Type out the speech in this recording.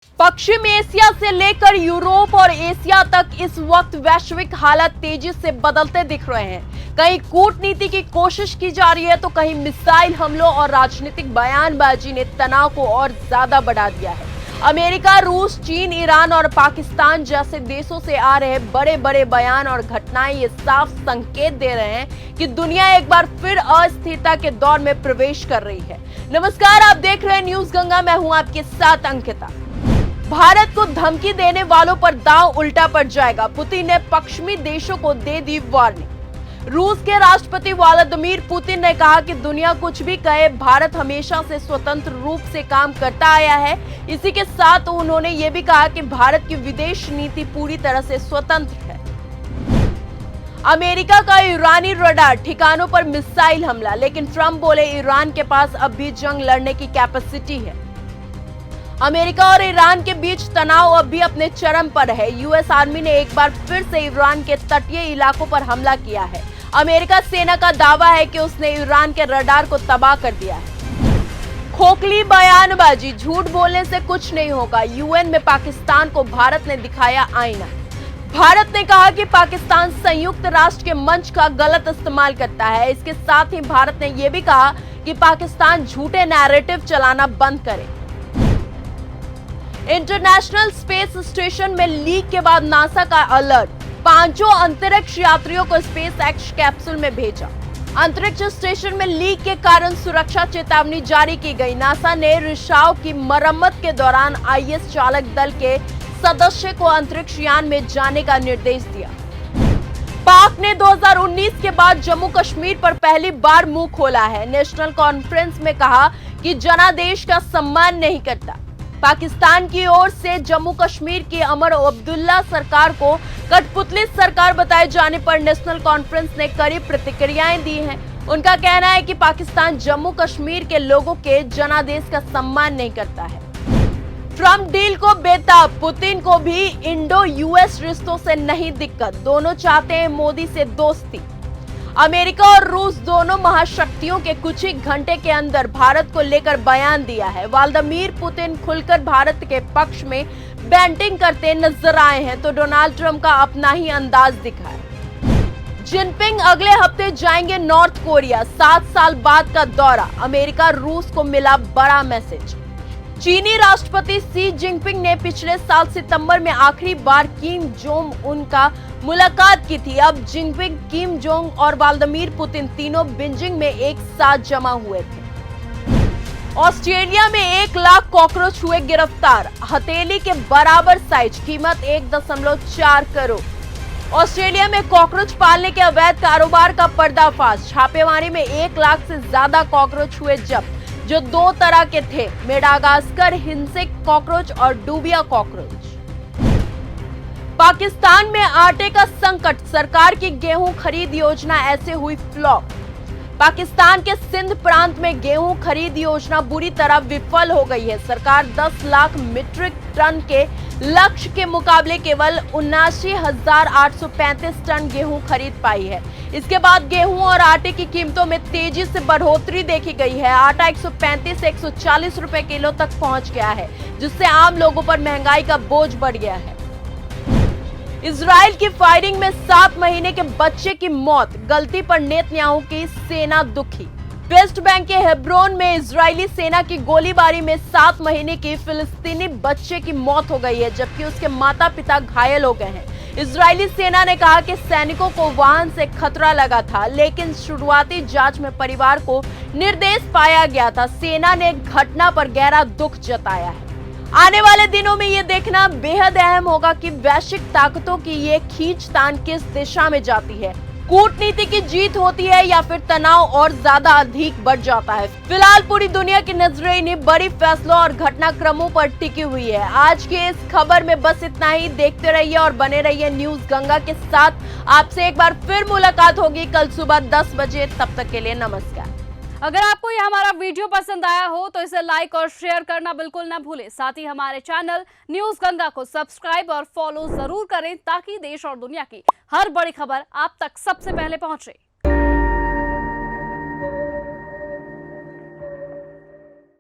पश्चिम Asia से लेकर Europe और एशिया तक इस वक्त वैश्विक हालात तेजी से बदलते दिख रहे हैं। कहीं कूटनीति की कोशिश की जा रही है तो कहीं मिसाइल हमलों और राजनीतिक बयानबाजी ने तनाव को और ज्यादा बढ़ा दिया है। अमेरिका, रूस, चीन, ईरान और पाकिस्तान जैसे देशों से आ रहे बड़े बड़े बयान और घटनाएं ये साफ संकेत दे रहे हैं कि दुनिया एक बार फिर अस्थिरता के दौर में प्रवेश कर रही है। नमस्कार, आप देख रहे हैं न्यूज गंगा। मैं हूं आपके साथ अंकिता। भारत को धमकी देने वालों पर दांव उल्टा पड़ जाएगा। पुतिन ने पश्चिमी देशों को दे दी वार्निंग। रूस के राष्ट्रपति व्लादिमीर पुतिन ने कहा कि दुनिया कुछ भी कहे, भारत हमेशा से स्वतंत्र रूप से काम करता आया है। इसी के साथ उन्होंने ये भी कहा कि भारत की विदेश नीति पूरी तरह से स्वतंत्र है। अमेरिका का ईरानी रडार ठिकानों पर मिसाइल हमला, लेकिन ट्रंप बोले ईरान के पास अब भी जंग लड़ने की कैपेसिटी है। अमेरिका और ईरान के बीच तनाव अब भी अपने चरम पर है। यूएस आर्मी ने एक बार फिर से ईरान के तटीय इलाकों पर हमला किया है। अमेरिका सेना का दावा है कि उसने ईरान के रडार को तबाह कर दिया है। खोखली बयानबाजी, झूठ बोलने से कुछ नहीं होगा। यूएन में पाकिस्तान को भारत ने दिखाया आईना। भारत ने कहा कि पाकिस्तान संयुक्त राष्ट्र के मंच का गलत इस्तेमाल करता है। इसके साथ ही भारत ने यह भी कहा कि पाकिस्तान झूठे नैरेटिव चलाना बंद करे। इंटरनेशनल स्पेस स्टेशन में लीक के बाद नासा का अलर्ट, पांचों अंतरिक्ष यात्रियों को स्पेस एक्स कैप्सूल में भेजा। अंतरिक्ष स्टेशन में लीक के कारण सुरक्षा चेतावनी जारी की गई। नासा ने रिसाव की मरम्मत के दौरान आईएस चालक दल के सदस्य को अंतरिक्ष यान में जाने का निर्देश दिया। पाक ने 2019 के बाद जम्मू कश्मीर पर पहली बार मुंह खोला है। नेशनल कॉन्फ्रेंस में कहा कि जनादेश का सम्मान नहीं करता। पाकिस्तान की ओर से जम्मू कश्मीर की उमर अब्दुल्ला सरकार को कठपुतली सरकार बताए जाने पर नेशनल कॉन्फ्रेंस ने कड़ी प्रतिक्रियाएं दी हैं। उनका कहना है कि पाकिस्तान जम्मू कश्मीर के लोगों के जनादेश का सम्मान नहीं करता है। ट्रंप डील को बेताब, पुतिन को भी इंडो यूएस रिश्तों से नहीं दिक्कत। दोनों चाहते हैं मोदी से दोस्ती। अमेरिका और रूस दोनों महाशक्तियों के कुछ ही घंटे के अंदर भारत को लेकर बयान दिया है। व्लादिमीर पुतिन खुलकर भारत के पक्ष में बैटिंग करते नजर आए हैं तो डोनाल्ड ट्रंप का अपना ही अंदाज दिखा है। जिनपिंग अगले हफ्ते जाएंगे नॉर्थ कोरिया, 7 साल बाद का दौरा। अमेरिका रूस को मिला बड़ा मैसेज। चीनी राष्ट्रपति शी जिनपिंग ने पिछले साल सितंबर में आखिरी बार किम जोंग उन का मुलाकात की थी। अब जिनपिंग, किम जोंग और व्लादिमीर पुतिन तीनों बीजिंग में एक साथ जमा हुए थे। ऑस्ट्रेलिया में 1 लाख कॉकरोच हुए गिरफ्तार। हथेली के बराबर साइज, कीमत 1.4 करोड़। ऑस्ट्रेलिया में कॉकरोच पालने के अवैध कारोबार का पर्दाफाश। छापेमारी में 1 लाख से ज्यादा कॉकरोच हुए जब्त, जो 2 तरह के थे, मेडागास्कर हिंसिक कॉकरोच और डूबिया कॉकरोच। पाकिस्तान में आटे का संकट, सरकार की गेहूं खरीद योजना ऐसे हुई फ्लॉप। पाकिस्तान के सिंध प्रांत में गेहूं खरीद योजना बुरी तरह विफल हो गई है। सरकार 10 लाख मीट्रिक टन के लक्ष्य के मुकाबले केवल 79,835 टन गेहूं खरीद पाई है। इसके बाद गेहूं और आटे की कीमतों में तेजी से बढ़ोतरी देखी गई है। आटा 135 से 140 रुपए किलो तक पहुंच गया है, जिससे आम लोगों पर महंगाई का बोझ बढ़ गया है। इजराइल की फायरिंग में 7 महीने के बच्चे की मौत, गलती पर नेतन्याहू की सेना दुखी। वेस्ट बैंक के हेब्रोन में इजरायली सेना की गोलीबारी में 7 महीने की फिलिस्तीनी बच्चे की मौत हो गई है, जबकि उसके माता पिता घायल हो गए हैं। इजरायली सेना ने कहा कि सैनिकों को वाहन से खतरा लगा था, लेकिन शुरुआती जांच में परिवार को निर्दोष पाया गया था। सेना ने घटना पर गहरा दुख जताया है। आने वाले दिनों में ये देखना बेहद अहम होगा कि वैश्विक ताकतों की ये खींचतान किस दिशा में जाती है। कूटनीति की जीत होती है या फिर तनाव और ज्यादा अधिक बढ़ जाता है। फिलहाल पूरी दुनिया की नजरें इन्हीं बड़ी फैसलों और घटनाक्रमों पर टिकी हुई है। आज की इस खबर में बस इतना ही। देखते रहिए और बने रहिए न्यूज गंगा के साथ। आपसे एक बार फिर मुलाकात होगी कल सुबह 10 बजे। तब तक के लिए नमस्कार। अगर आपको यह हमारा वीडियो पसंद आया हो तो इसे लाइक और शेयर करना बिल्कुल ना भूलें। साथ ही हमारे चैनल न्यूज गंगा को सब्सक्राइब और फॉलो जरूर करें, ताकि देश और दुनिया की हर बड़ी खबर आप तक सबसे पहले पहुंचे।